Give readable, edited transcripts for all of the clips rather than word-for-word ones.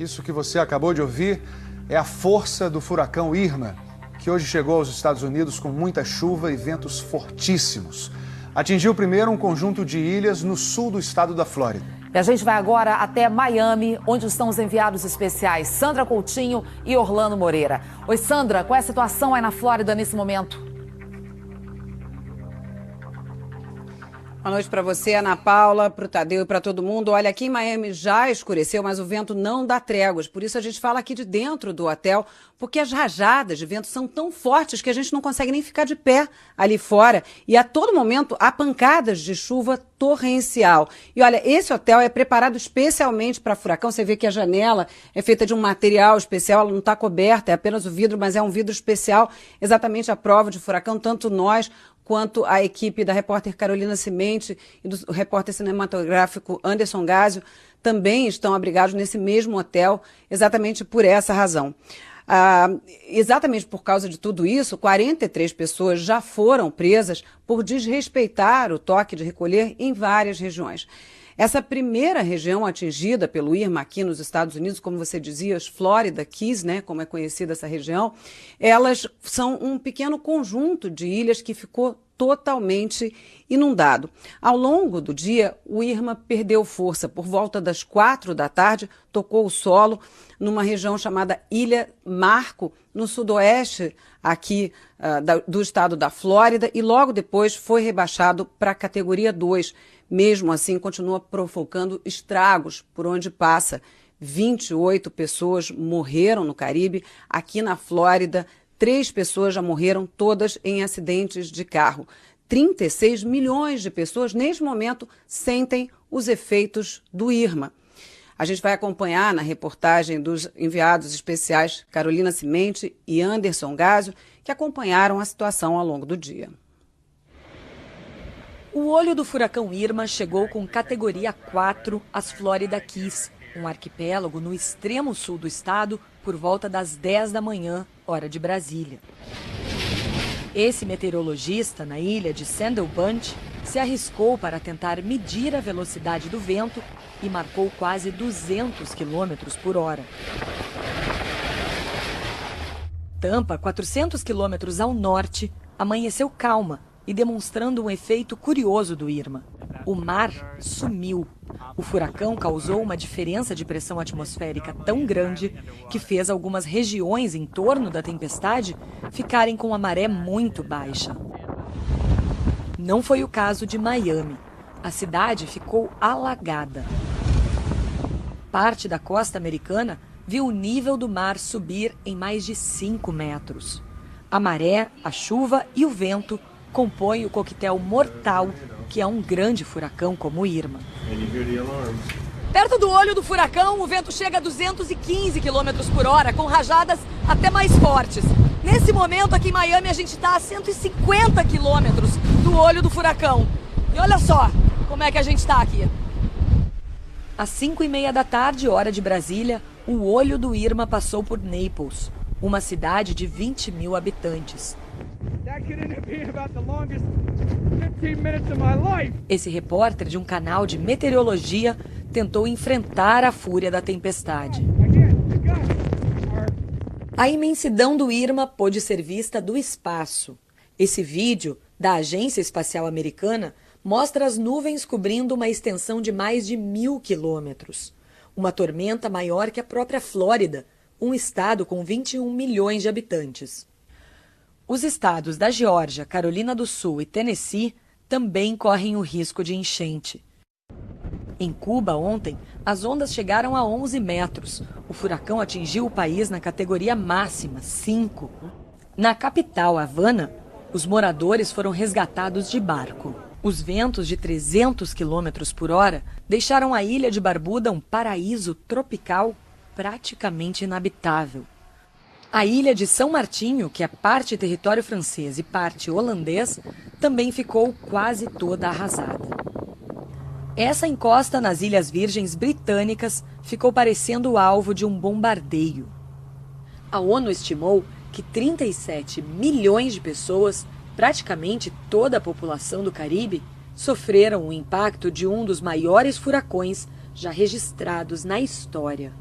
Isso que você acabou de ouvir é a força do furacão Irma, que hoje chegou aos Estados Unidos com muita chuva e ventos fortíssimos. Atingiu primeiro um conjunto de ilhas no sul do estado da Flórida. E a gente vai agora até Miami, onde estão os enviados especiais Sandra Coutinho e Orlando Moreira. Oi, Sandra, qual é a situação aí na Flórida nesse momento? Boa noite para você, Ana Paula, para o Tadeu e para todo mundo. Olha, aqui em Miami já escureceu, mas o vento não dá tréguas. Por isso a gente fala aqui de dentro do hotel, porque as rajadas de vento são tão fortes que a gente não consegue nem ficar de pé ali fora. E a todo momento há pancadas de chuva torrencial. E olha, esse hotel é preparado especialmente para furacão. Você vê que a janela é feita de um material especial, ela não está coberta, é apenas o vidro, mas é um vidro especial, exatamente à prova de furacão. Tanto nós quanto a equipe da repórter Carolina Cimente e do repórter cinematográfico Anderson Gásio também estão abrigados nesse mesmo hotel, exatamente por essa razão. Exatamente por causa de tudo isso, 43 pessoas já foram presas por desrespeitar o toque de recolher em várias regiões. Essa primeira região atingida pelo Irma aqui nos Estados Unidos, como você dizia, as Florida Keys, né, como é conhecida essa região, elas são um pequeno conjunto de ilhas que ficou totalmente inundado. Ao longo do dia, o Irma perdeu força. Por volta das 4 da tarde, tocou o solo numa região chamada Ilha Marco, no sudoeste aqui do estado da Flórida, e logo depois foi rebaixado para a categoria 2. Mesmo assim, continua provocando estragos por onde passa. 28 pessoas morreram no Caribe. Aqui na Flórida, 3 pessoas já morreram, todas em acidentes de carro. 36 milhões de pessoas, neste momento, sentem os efeitos do Irma. A gente vai acompanhar na reportagem dos enviados especiais Carolina Cimente e Anderson Gásio, que acompanharam a situação ao longo do dia. O olho do furacão Irma chegou com categoria 4 às Florida Keys, um arquipélago no extremo sul do estado, por volta das 10 da manhã, hora de Brasília. Esse meteorologista na ilha de Sandal Bunch se arriscou para tentar medir a velocidade do vento e marcou quase 200 km por hora. Tampa, 400 quilômetros ao norte, amanheceu calma e demonstrando um efeito curioso do Irma. O mar sumiu. O furacão causou uma diferença de pressão atmosférica tão grande que fez algumas regiões em torno da tempestade ficarem com a maré muito baixa. Não foi o caso de Miami. A cidade ficou alagada. Parte da costa americana viu o nível do mar subir em mais de 5 metros. A maré, a chuva e o vento compõem o coquetel mortal que é um grande furacão como o Irma. Perto do olho do furacão, o vento chega a 215 km por hora, com rajadas até mais fortes. Nesse momento, aqui em Miami, a gente está a 150 km do olho do furacão. E olha só como é que a gente está aqui. Às 5h30 da tarde, hora de Brasília, o olho do Irma passou por Naples, uma cidade de 20 mil habitantes. Esse repórter de um canal de meteorologia tentou enfrentar a fúria da tempestade. A imensidão do Irma pôde ser vista do espaço. Esse vídeo da Agência Espacial Americana mostra as nuvens cobrindo uma extensão de mais de 1.000 quilômetros. Uma tormenta maior que a própria Flórida, um estado com 21 milhões de habitantes. Os estados da Geórgia, Carolina do Sul e Tennessee também correm o risco de enchente. Em Cuba, ontem, as ondas chegaram a 11 metros. O furacão atingiu o país na categoria máxima, 5. Na capital, Havana, os moradores foram resgatados de barco. Os ventos de 300 km por hora deixaram a ilha de Barbuda um paraíso tropical praticamente inabitável. A ilha de São Martinho, que é parte território francês e parte holandês, também ficou quase toda arrasada. Essa encosta nas Ilhas Virgens Britânicas ficou parecendo alvo de um bombardeio. A ONU estimou que 37 milhões de pessoas, praticamente toda a população do Caribe, sofreram o impacto de um dos maiores furacões já registrados na história.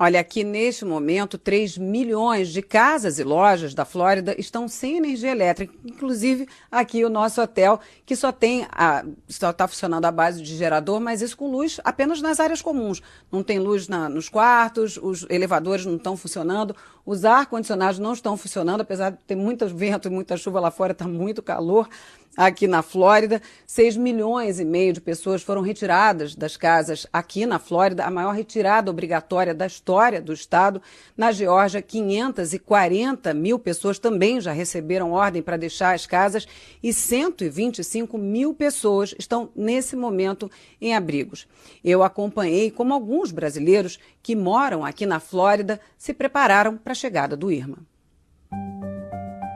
Olha, aqui neste momento, 3 milhões de casas e lojas da Flórida estão sem energia elétrica, inclusive aqui o nosso hotel, que só está funcionando à base de gerador, mas isso com luz apenas nas áreas comuns. Não tem luz nos quartos, os elevadores não estão funcionando, os ar-condicionados não estão funcionando, apesar de ter muito vento e muita chuva lá fora, está muito calor. Aqui na Flórida, 6,5 milhões de pessoas foram retiradas das casas aqui na Flórida, a maior retirada obrigatória da história do estado. Na Geórgia, 540 mil pessoas também já receberam ordem para deixar as casas e 125 mil pessoas estão, nesse momento, em abrigos. Eu acompanhei como alguns brasileiros que moram aqui na Flórida se prepararam para a chegada do Irma.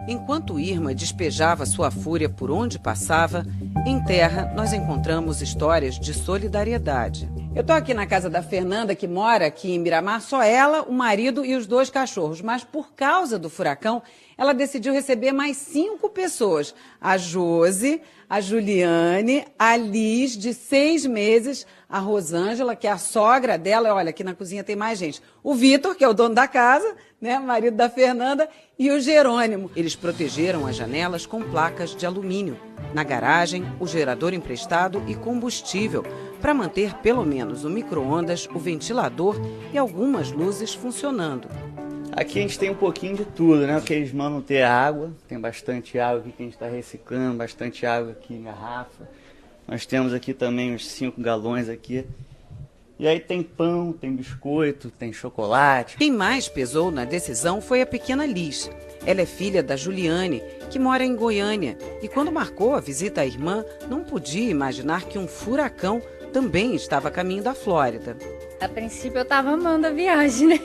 Enquanto Irma despejava sua fúria por onde passava, em terra nós encontramos histórias de solidariedade. Eu estou aqui na casa da Fernanda, que mora aqui em Miramar, só ela, o marido e os 2 cachorros. Mas por causa do furacão, ela decidiu receber mais 5 pessoas. A Josi, a Juliane, a Liz, de 6 meses, a Rosângela, que é a sogra dela. Olha, aqui na cozinha tem mais gente. O Vitor, que é o dono da casa, né, marido da Fernanda, e o Jerônimo. Eles protegeram as janelas com placas de alumínio. Na garagem, o gerador emprestado e combustível, para manter pelo menos o micro-ondas, o ventilador e algumas luzes funcionando. Aqui a gente tem um pouquinho de tudo, né? Porque eles mandam ter água, tem bastante água aqui que a gente está reciclando, bastante água aqui em garrafa. Nós temos aqui também uns 5 galões aqui. E aí tem pão, tem biscoito, tem chocolate. Quem mais pesou na decisão foi a pequena Liz. Ela é filha da Juliane, que mora em Goiânia. E quando marcou a visita à irmã, não podia imaginar que um furacão também estava a caminho da Flórida. A princípio eu estava amando a viagem, né?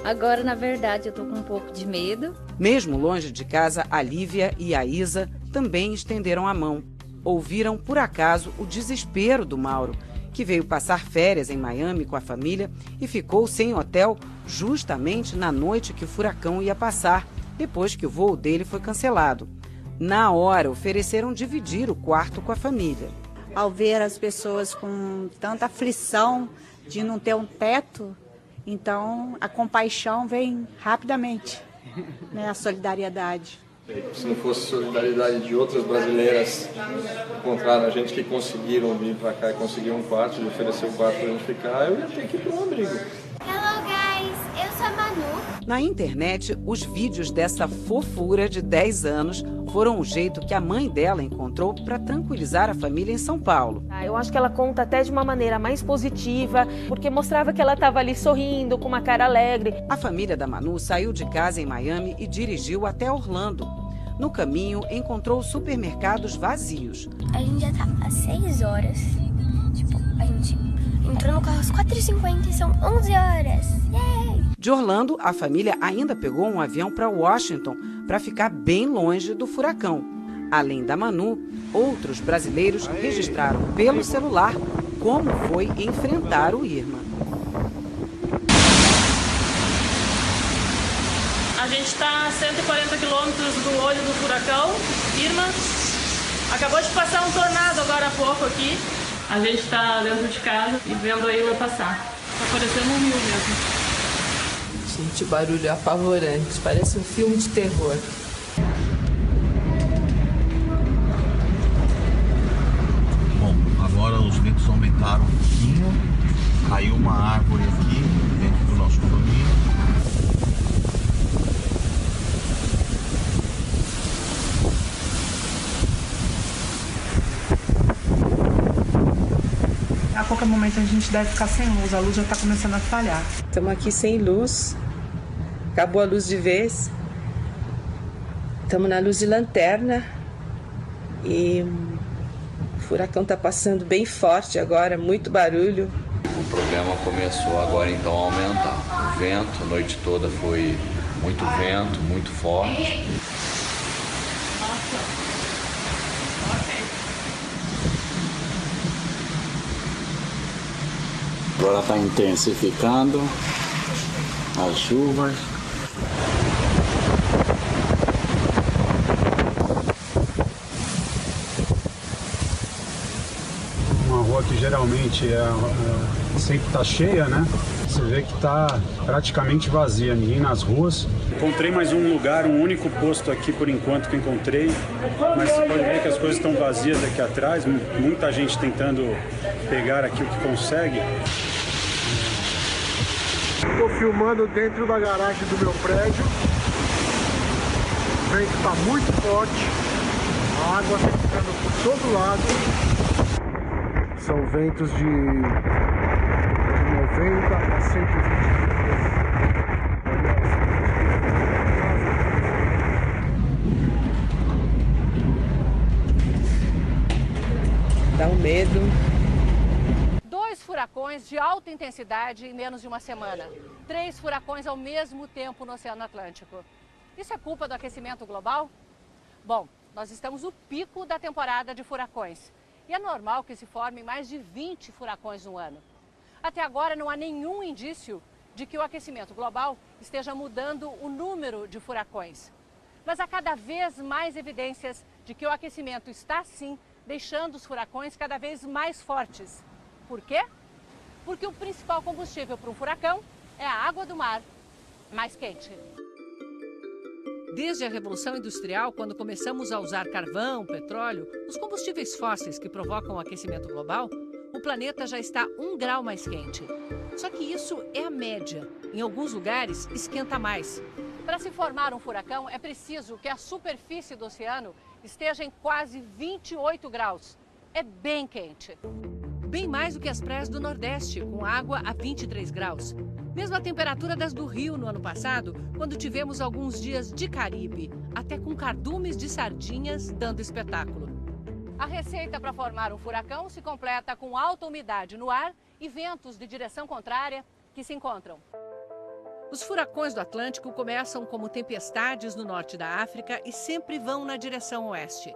Agora, na verdade, eu tô com um pouco de medo. Mesmo longe de casa, a Lívia e a Isa também estenderam a mão. Ouviram, por acaso, o desespero do Mauro, que veio passar férias em Miami com a família e ficou sem hotel justamente na noite que o furacão ia passar, depois que o voo dele foi cancelado. Na hora, ofereceram dividir o quarto com a família. Ao ver as pessoas com tanta aflição de não ter um teto, então a compaixão vem rapidamente, né? A solidariedade. Se não fosse a solidariedade de outras brasileiras encontraram a gente que conseguiram vir para cá e conseguir um quarto, de oferecer um quarto para a gente ficar, eu ia ter que ir para um abrigo. Hello guys, eu sou a Manu. Na internet, os vídeos dessa fofura de 10 anos foram o jeito que a mãe dela encontrou para tranquilizar a família em São Paulo. Eu acho que ela conta até de uma maneira mais positiva, porque mostrava que ela estava ali sorrindo, com uma cara alegre. A família da Manu saiu de casa em Miami e dirigiu até Orlando. No caminho, encontrou supermercados vazios. A gente já tá há 6 horas. Tipo, a gente entrou no carro às 4h50 e são 11 horas. Yay! De Orlando, a família ainda pegou um avião para Washington para ficar bem longe do furacão. Além da Manu, outros brasileiros registraram pelo celular como foi enfrentar o Irma. A gente está a 140 quilômetros do olho do furacão, Irma. Acabou de passar um tornado agora há pouco aqui. A gente está dentro de casa e vendo a Irma passar. Está parecendo um rio mesmo. Gente, o barulho é apavorante, parece um filme de terror. Bom, agora os ventos aumentaram um pouquinho, caiu uma árvore aqui dentro do nosso condomínio. A qualquer momento a gente deve ficar sem luz, a luz já está começando a falhar. Estamos aqui sem luz, acabou a luz de vez. Estamos na luz de lanterna e o furacão está passando bem forte agora, muito barulho. O problema começou agora então a aumentar. O vento, a noite toda foi muito vento, muito forte. Agora está intensificando as chuvas. Uma rua que geralmente sempre está cheia, né? Você vê que está praticamente vazia, ninguém nas ruas. Encontrei mais um lugar, um único posto aqui por enquanto que encontrei, mas você pode ver que as coisas estão vazias aqui atrás, muita gente tentando pegar aqui o que consegue. Estou filmando dentro da garagem do meu prédio. O vento está muito forte, a água está ficando por todo lado. São ventos de 90 a 120 Dá um medo. 2 furacões de alta intensidade em menos de uma semana. 3 furacões ao mesmo tempo no Oceano Atlântico. Isso é culpa do aquecimento global? Bom, nós estamos no pico da temporada de furacões. E é normal que se formem mais de 20 furacões no ano. Até agora não há nenhum indício de que o aquecimento global esteja mudando o número de furacões. Mas há cada vez mais evidências de que o aquecimento está, sim, deixando os furacões cada vez mais fortes. Por quê? Porque o principal combustível para um furacão é a água do mar mais quente. Desde a Revolução Industrial, quando começamos a usar carvão, petróleo, os combustíveis fósseis que provocam o aquecimento global, o planeta já está 1 grau mais quente. Só que isso é a média. Em alguns lugares, esquenta mais. Para se formar um furacão, é preciso que a superfície do oceano esteja em quase 28 graus. É bem quente. Bem mais do que as praias do Nordeste, com água a 23 graus. Mesmo a temperatura das do Rio no ano passado, quando tivemos alguns dias de Caribe, até com cardumes de sardinhas dando espetáculo. A receita para formar um furacão se completa com alta umidade no ar e ventos de direção contrária que se encontram. Os furacões do Atlântico começam como tempestades no norte da África e sempre vão na direção oeste.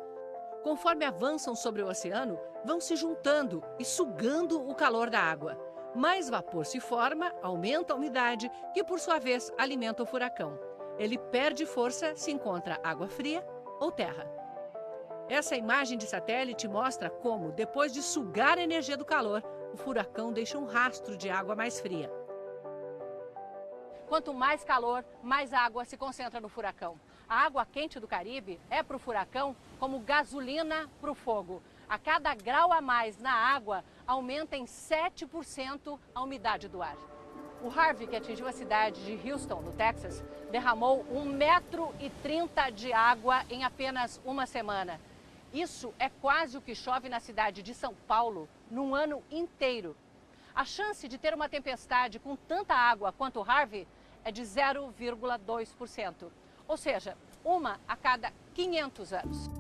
Conforme avançam sobre o oceano, vão se juntando e sugando o calor da água. Mais vapor se forma, aumenta a umidade, que por sua vez alimenta o furacão. Ele perde força se encontra água fria ou terra. Essa imagem de satélite mostra como, depois de sugar a energia do calor, o furacão deixa um rastro de água mais fria. Quanto mais calor, mais água se concentra no furacão. A água quente do Caribe é para o furacão como gasolina para o fogo. A cada grau a mais na água, aumenta em 7% a umidade do ar. O Harvey, que atingiu a cidade de Houston, no Texas, derramou 1,30 m de água em apenas uma semana. Isso é quase o que chove na cidade de São Paulo num ano inteiro. A chance de ter uma tempestade com tanta água quanto o Harvey é de 0,2%. Ou seja, 1 a cada 500 anos.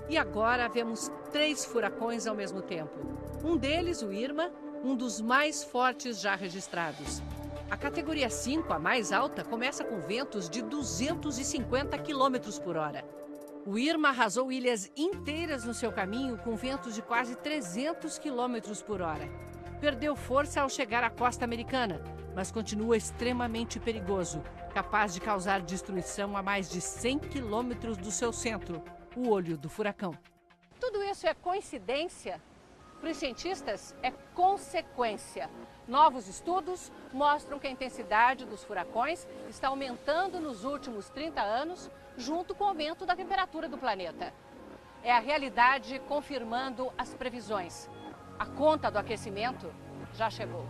E agora vemos 3 furacões ao mesmo tempo. Um deles, o Irma, um dos mais fortes já registrados. A categoria 5, a mais alta, começa com ventos de 250 km por hora. O Irma arrasou ilhas inteiras no seu caminho com ventos de quase 300 km por hora. Perdeu força ao chegar à costa americana, mas continua extremamente perigoso, capaz de causar destruição a mais de 100 quilômetros do seu centro, o olho do furacão. Tudo isso é coincidência? Para os cientistas, é consequência. Novos estudos mostram que a intensidade dos furacões está aumentando nos últimos 30 anos, junto com o aumento da temperatura do planeta. É a realidade confirmando as previsões. A conta do aquecimento já chegou.